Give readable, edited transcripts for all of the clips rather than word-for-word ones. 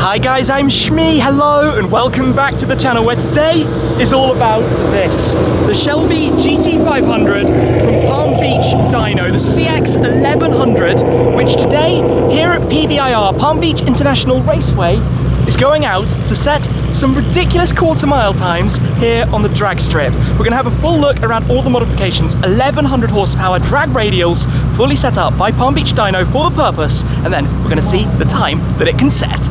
Hi guys, I'm Shmee, hello and welcome back to the channel where today is all about this. The Shelby GT500 from Palm Beach Dyno, the CX1100, which today here at PBIR, Palm Beach International Raceway, is going out to set some ridiculous quarter-mile times here on the drag strip. We're going to have a full look around all the modifications, 1100 horsepower drag radials, fully set up by Palm Beach Dyno for the purpose, and then we're going to see the time that it can set.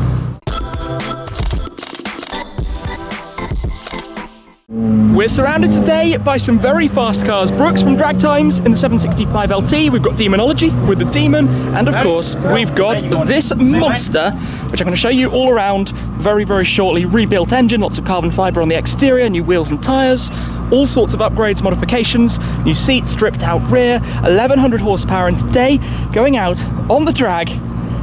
We're surrounded today by some very fast cars. Brooks from Drag Times in the 765 LT, we've got Demonology with the Demon, and of course we've got this monster, which I'm going to show you all around very, very shortly. Rebuilt engine, lots of carbon fibre on the exterior, new wheels and tyres, all sorts of upgrades, modifications, new seats, stripped out rear, 1100 horsepower, and today going out on the drag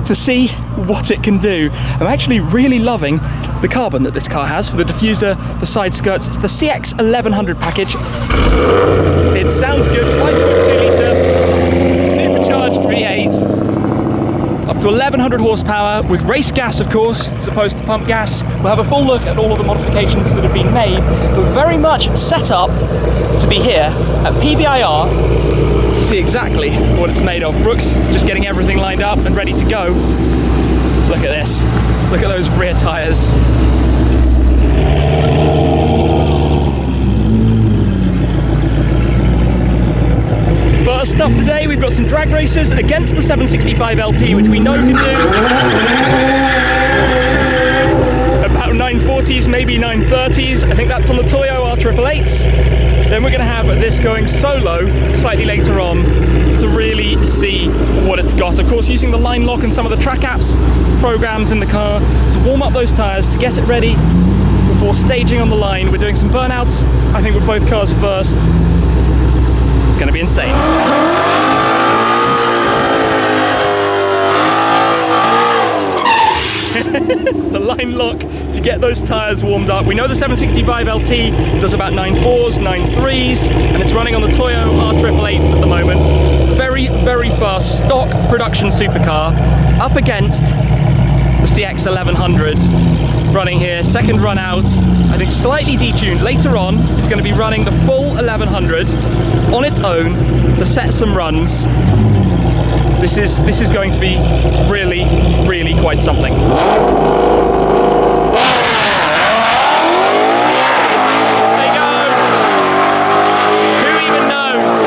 to see what it can do. I'm actually really loving the carbon that this car has for the diffuser, the side skirts. It's the CX1100 package. It sounds good, 5.2 litre, supercharged V8, up to 1100 horsepower with race gas, of course, as opposed to pump gas. We'll have a full look at all of the modifications that have been made, but very much set up to be here at PBIR to see exactly what it's made of. Brooks just getting everything lined up and ready to go. Look at this. Look at those rear tyres. First up today, we've got some drag races against the 765 LT, which we know can do about 940s, maybe 930s. I think that's on the Toyo R888s. Then we're going to have this going solo slightly later on to really see what it's got. Of course, using the line lock and some of the track apps programs in the car to warm up those tyres, to get it ready before staging on the line. We're doing some burnouts, I think, with both cars first. It's going to be insane. The line lock to get those tyres warmed up. We know the 765 LT does about 9.4s, 9.3s, and it's running on the Toyo R888s at the moment. Very, very fast stock production supercar up against the CX1100 running here. Second run out, I think slightly detuned. Later on, it's going to be running the full 1100 on its own to set some runs. This is going to be really, really quite something. There you go. Who even knows?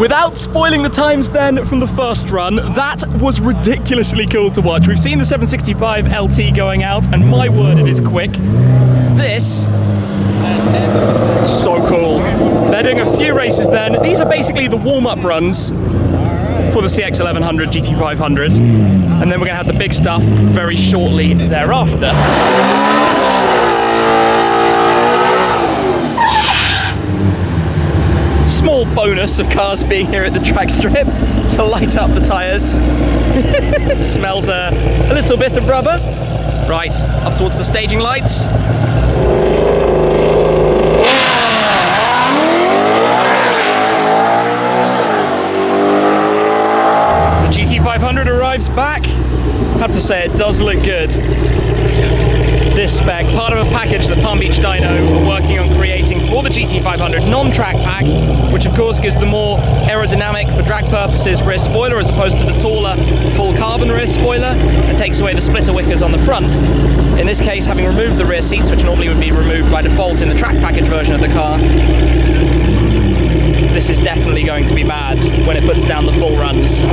Without spoiling the times then from the first run, that was ridiculously cool to watch. We've seen the 765 LT going out, and my word, it is quick. This, so cool. They're doing a few races then. These are basically the warm-up runs for the CX1100 GT500, and then we're going to have the big stuff very shortly thereafter. Small bonus of cars being here at the drag strip to light up the tyres. Smells a little bit of rubber. Right, up towards the staging lights. The GT500 arrives back. Have to say, it does look good. This spec, part of a package that Palm Beach Dyno are working on creating for the GT500 non-track pack, which of course gives the more aerodynamic for drag purposes rear spoiler as opposed to the taller full carbon rear spoiler, and takes away the splitter wickers on the front. In this case, having removed the rear seats, which normally would be removed by default in the track package version of the car, this is definitely going to be bad when it puts down the full runs.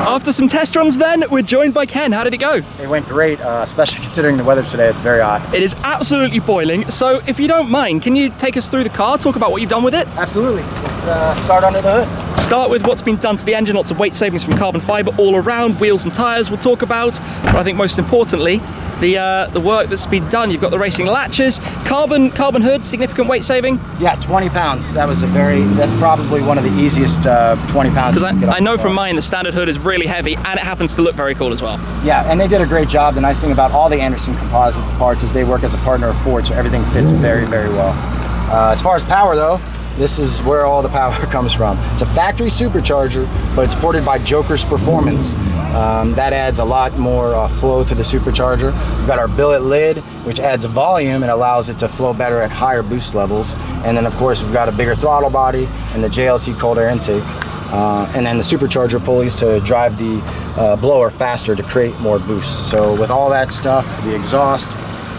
After some test runs then, we're joined by Ken. How did it go? It went great, especially considering the weather today. It's very hot. It is absolutely boiling. So if you don't mind, can you take us through the car, talk about what you've done with it? Absolutely. Let's start under the hood. Start with what's been done to the engine, lots of weight savings from carbon fibre all around, wheels and tyres we'll talk about, but I think most importantly, the work that's been done. You've got the racing latches, carbon hood, significant weight saving. Yeah, 20 pounds. That's probably one of the easiest 20 pounds. Because I know from mine the standard hood is really heavy, and it happens to look very cool as well. Yeah, and they did a great job. The nice thing about all the Anderson composite parts is they work as a partner of Ford, so everything fits very, very well. As far as power though, this is where all the power comes from. It's a factory supercharger, but it's ported by Joker's Performance. That adds a lot more flow to the supercharger. We've got our billet lid, which adds volume and allows it to flow better at higher boost levels. And then of course we've got a bigger throttle body and the JLT cold air intake. And then the supercharger pulleys to drive the blower faster to create more boost. So with all that stuff, the exhaust,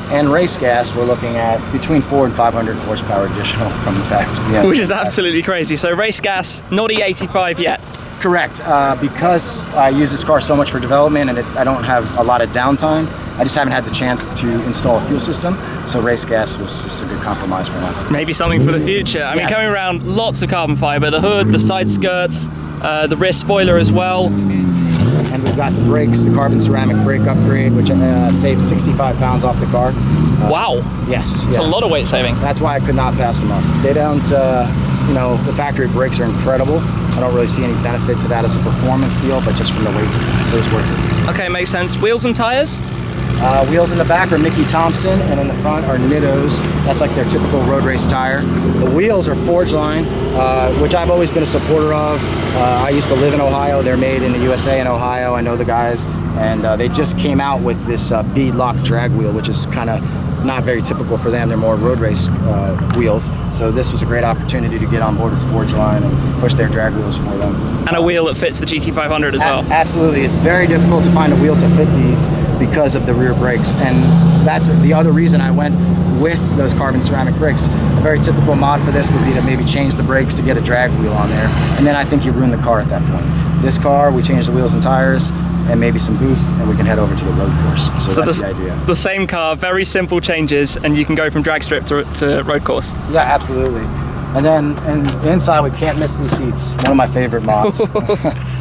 and race gas, we're looking at between 400 and 500 horsepower additional from the factory. Yeah, which is absolutely crazy. So race gas, not E85 yet. Correct. Because I use this car so much for development and I don't have a lot of downtime, I just haven't had the chance to install a fuel system. So race gas was just a good compromise for now. Maybe something for the future. I mean, coming around, lots of carbon fiber, the hood, the side skirts, the rear spoiler as well. And we've got the brakes, the carbon ceramic brake upgrade, which saves 65 pounds off the car. Wow. Yes. It's a lot of weight saving. That's why I could not pass them up. They don't, you know, the factory brakes are incredible. I don't really see any benefit to that as a performance deal, but just from the weight, it was worth it. Okay, makes sense. Wheels and tires? Wheels in the back are Mickey Thompson, and in the front are Nittos. That's like their typical road race tire. The wheels are Forge Line, which I've always been a supporter of. I used to live in Ohio. They're made in the USA in Ohio. I know the guys, and they just came out with this bead lock drag wheel, which is kind of not very typical for them. They're more road race wheels. So this was a great opportunity to get on board with Forge Line and push their drag wheels for them. And a wheel that fits the GT500 as well. Absolutely. It's very difficult to find a wheel to fit these because of the rear brakes. And that's the other reason I went with those carbon ceramic brakes. A very typical mod for this would be to maybe change the brakes to get a drag wheel on there. And then I think you ruin the car at that point. This car, we change the wheels and tires and maybe some boost, and we can head over to the road course. So that's the idea. The same car, very simple changes, and you can go from drag strip to road course. Yeah, absolutely. And then inside, we can't miss these seats. One of my favorite mods.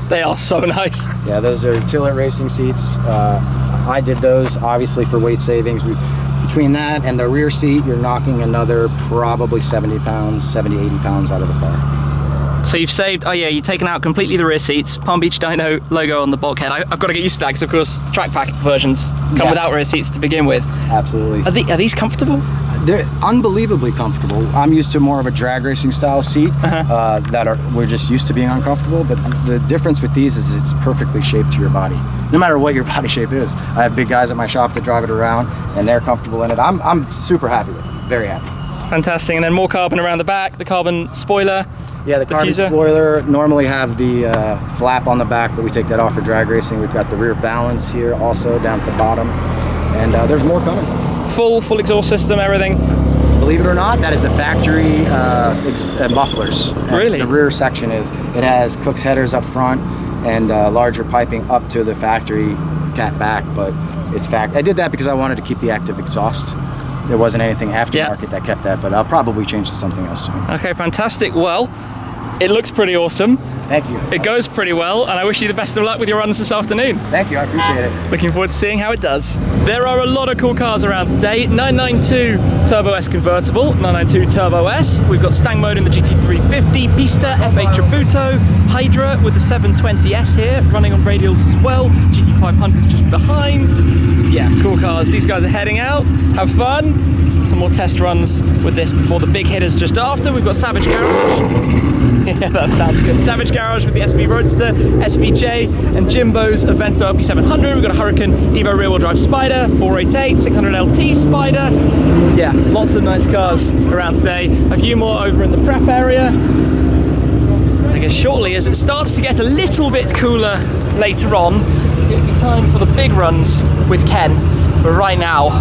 They are so nice. Yeah, those are Tillett racing seats. I did those obviously for weight savings. Between that and the rear seat, you're knocking another probably 70 pounds, 70, 80 pounds out of the car. So you've saved, oh yeah, you've taken out completely the rear seats, Palm Beach Dyno logo on the bulkhead. I've got to get used to that because of course track pack versions come without rear seats to begin with. Absolutely. Are these comfortable? They're unbelievably comfortable. I'm used to more of a drag racing style seat we're just used to being uncomfortable, but the difference with these is it's perfectly shaped to your body. No matter what your body shape is. I have big guys at my shop that drive it around and they're comfortable in it. I'm super happy with it, very happy. Fantastic, and then more carbon around the back, the carbon spoiler. Yeah, the carbon spoiler normally have the flap on the back, but we take that off for drag racing. We've got the rear balance here also down at the bottom, and there's more coming. Full exhaust system, everything. Believe it or not, that is the factory mufflers. Really? The rear section is. It has Cook's headers up front and larger piping up to the factory cat back, but it's I did that because I wanted to keep the active exhaust. There wasn't anything aftermarket that kept that, but I'll probably change to something else soon. Okay, fantastic. Well, it looks pretty awesome. Thank you. It goes pretty well, and I wish you the best of luck with your runs this afternoon. Thank you, I appreciate it. Looking forward to seeing how it does. There are a lot of cool cars around today. 992 Turbo S convertible, 992 Turbo S. We've got Stang mode in the GT350, Pista F8 Tributo, Hydra with the 720S here, running on radials as well, GT500 just behind. Yeah, cool cars. These guys are heading out. Have fun. Some more test runs with this before the big hitters just after. We've got Savage Garage. Yeah, that sounds good. Savage Garage with the SV Roadster, SVJ, and Jimbo's Avento LP700. We've got a Hurricane Evo rear-wheel drive Spider, 488, 600 LT Spider. Yeah, lots of nice cars around today. A few more over in the prep area. I guess shortly, as it starts to get a little bit cooler later on, it'll be time for the big runs with Ken. But right now,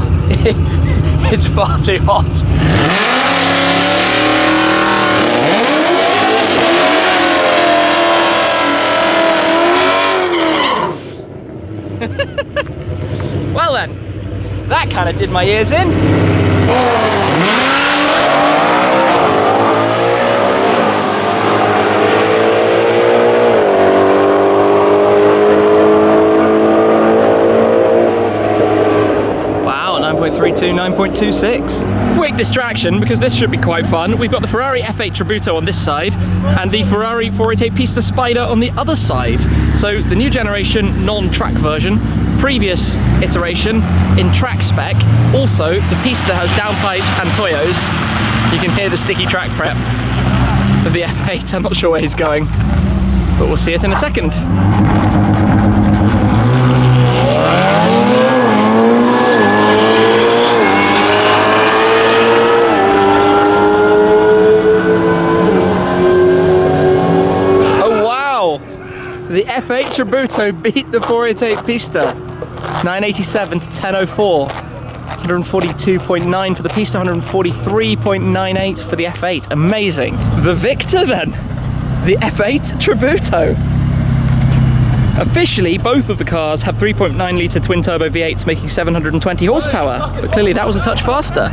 it's far too hot. Well then, that kind of did my ears in. Wow, 9.32, 9.26. Quick distraction, because this should be quite fun. We've got the Ferrari F8 Tributo on this side and the Ferrari 488 Pista Spider on the other side. So the new generation non-track version, previous iteration in track spec. Also, the Pista has downpipes and Toyos. You can hear the sticky track prep of the F8. I'm not sure where he's going, but we'll see it in a second. The F8 Tributo beat the 488 Pista, 987 to 1004, 142.9 for the Pista, 143.98 for the F8. Amazing. The victor then, the F8 Tributo. Officially, both of the cars have 3.9 litre twin turbo V8s making 720 horsepower, but clearly that was a touch faster.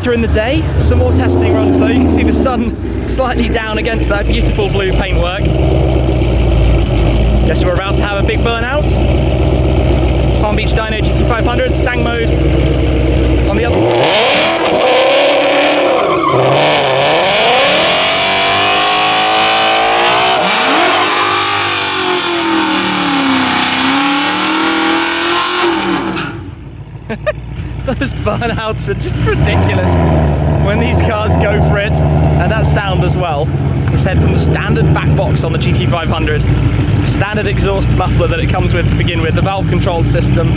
In the day, some more testing runs though. You can see the sun slightly down against that beautiful blue paintwork. Guess we're about to have a big burnout. Palm Beach Dyno GT500, Stang mode on the other side. Those burnouts are just ridiculous when these cars go for it, and that sound as well. Let's head from the standard back box on the GT500, standard exhaust muffler that it comes with to begin with, the valve control system,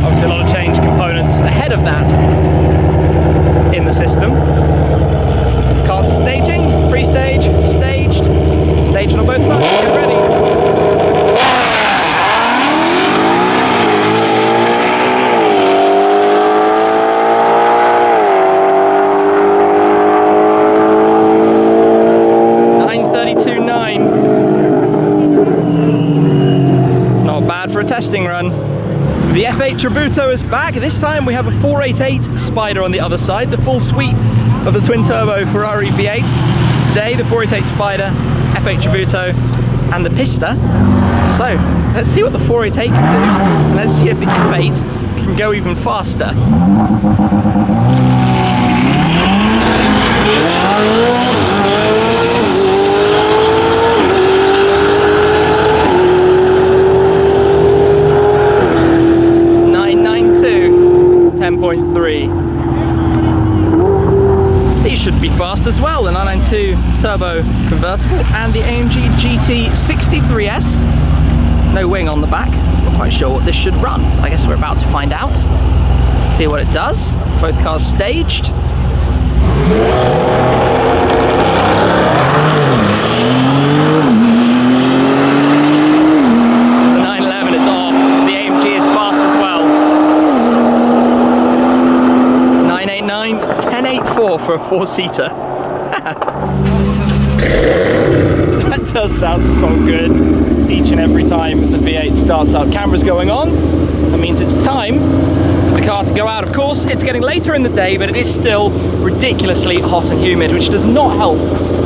obviously a lot of change components ahead of that in the system. Cars are staging, pre-stage, staged, staged on both sides, get ready. 932.9. Not bad for a testing run. The F8 Tributo is back. This time we have a 488 Spider on the other side, the full suite of the twin turbo Ferrari V8s. Today the 488 Spider, F8 Tributo and the Pista. So let's see what the 488 can do, and let's see if the F8 can go even faster. These should be fast as well, the 992 turbo convertible and the AMG GT63S. No wing on the back, not quite sure what this should run. I guess we're about to find out. See what it does. Both cars staged. The 911 is off, the AMG is fast as well. 989, 1084 for a four-seater. That does sound so good each and every time the V8 starts up. Camera's going on. That means it's time for the car to go out. Of course, it's getting later in the day, but it is still ridiculously hot and humid, which does not help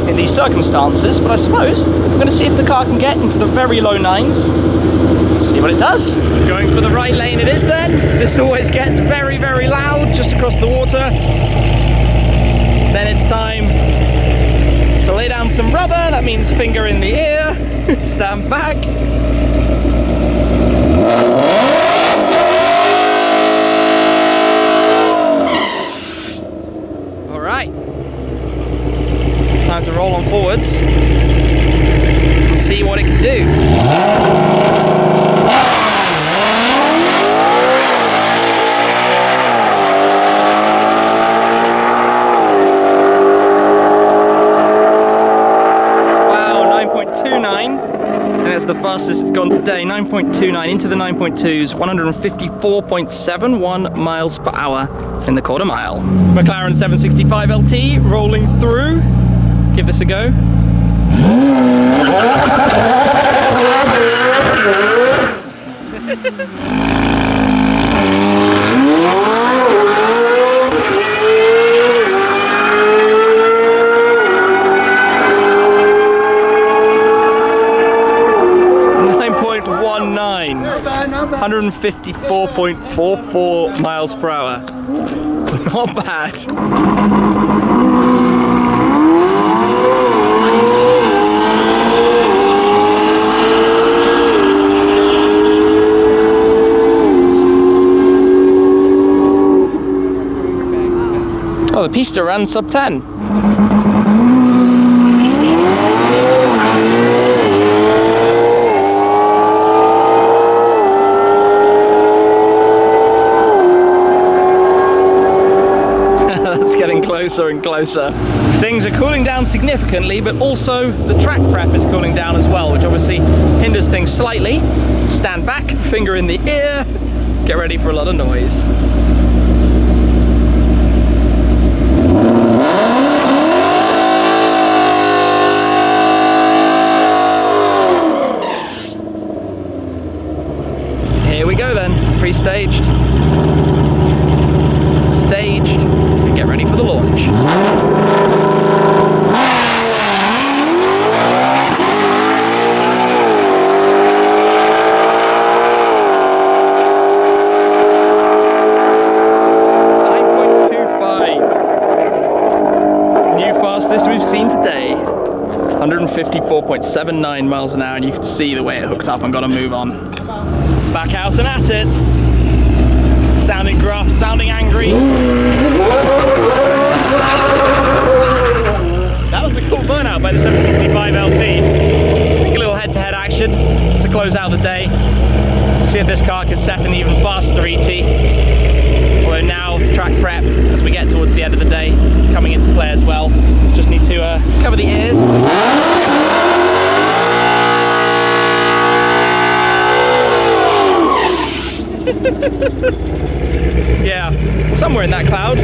in these circumstances. But I suppose I'm going to see if the car can get into the very low nines. See what it does. Going for the right lane it is then. This always gets very, very loud just across the water. Then it's time to lay down some rubber. That means finger in the ear. Stand back. All right. Time to roll on forwards and see what it can do. 9.29, and it's the fastest it's gone today. 9.29 into the 9.2s, 154.71 miles per hour in the quarter mile. McLaren 765 LT rolling through. Give this a go. 154.44 miles per hour. Not bad. Oh, the pista ran sub 10. That's getting closer and closer. Things are cooling down significantly, but also the track prep is cooling down as well, which obviously hinders things slightly. Stand back, finger in the ear, get ready for a lot of noise. Here we go then, pre-staged, staged, and get ready for the launch. Fastest we've seen today. 154.79 miles an hour, and you can see the way it hooked up and got to move on. Back out and at it. Sounding gruff, sounding angry. That was a cool burnout by the 765 LT. Take a little head-to-head action to close out the day. See if this car can set an even faster ET. Although now track prep, as we get towards the end of the day, coming into play as well. Just need to cover the ears. Yeah, somewhere in that cloud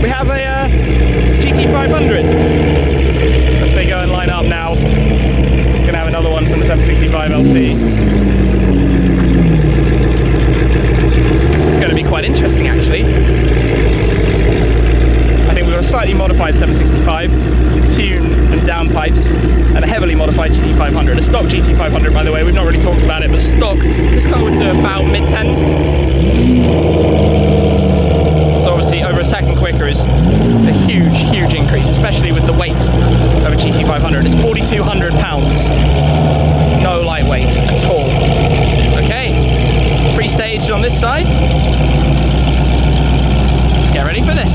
we have a GT500. As they go and line up now, gonna have another one from the 765 LT. This is going to be quite interesting actually. I think we've got a slightly modified 765 with tune and downpipes, and a heavily modified GT500. A stock GT500, by the way, we've not really talked about it, but stock, this car would do about mid-10s. So obviously over a second quicker is a huge, huge increase, especially with the weight of a GT500. It's 4,200 pounds. No lightweight at all. Okay, pre-staged on this side. Let's get ready for this.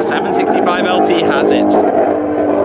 765 LT has it.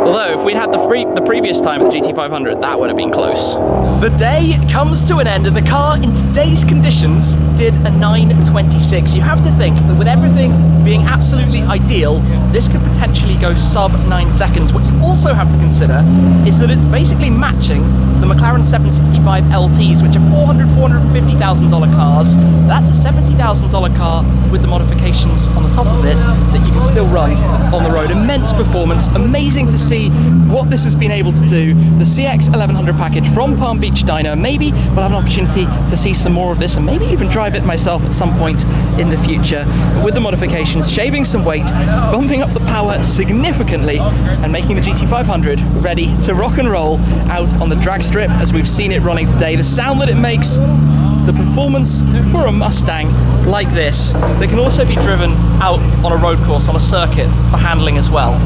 Although, if we'd had the previous time with the GT500, that would have been close. The day comes to an end, and the car in today's conditions did a 9:26. You have to think that with everything being absolutely ideal, this could potentially go sub 9 seconds. What you also have to consider is that it's basically matching the McLaren 765 LTs, which are $450,000 cars. That's a $70,000 car with the modifications on the top of it that you can still run on the road. Immense performance, amazing to see what this has been able to do. The CX1100 package from Palm Beach Dyno. Maybe we'll have an opportunity to see some more of this and maybe even drive it myself at some point in the future. With the modifications, shaving some weight, bumping up the power significantly, and making the GT500 ready to rock and roll out on the drag strip as we've seen it running today. The sound that it makes, the performance for a Mustang like this that can also be driven out on a road course, on a circuit for handling as well.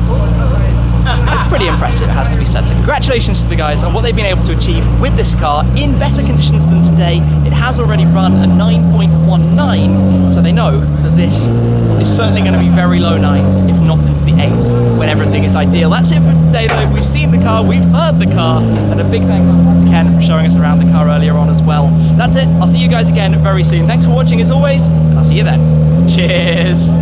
It's pretty impressive, it has to be said. So congratulations to the guys on what they've been able to achieve with this car in better conditions than today. It has already run a 9.19, so they know that this is certainly going to be very low 9s, if not into the 8s, when everything is ideal. That's it for today though. We've seen the car, we've heard the car, and a big thanks to Ken for showing us around the car earlier on as well. That's it, I'll see you guys again very soon. Thanks for watching as always, and I'll see you then. Cheers!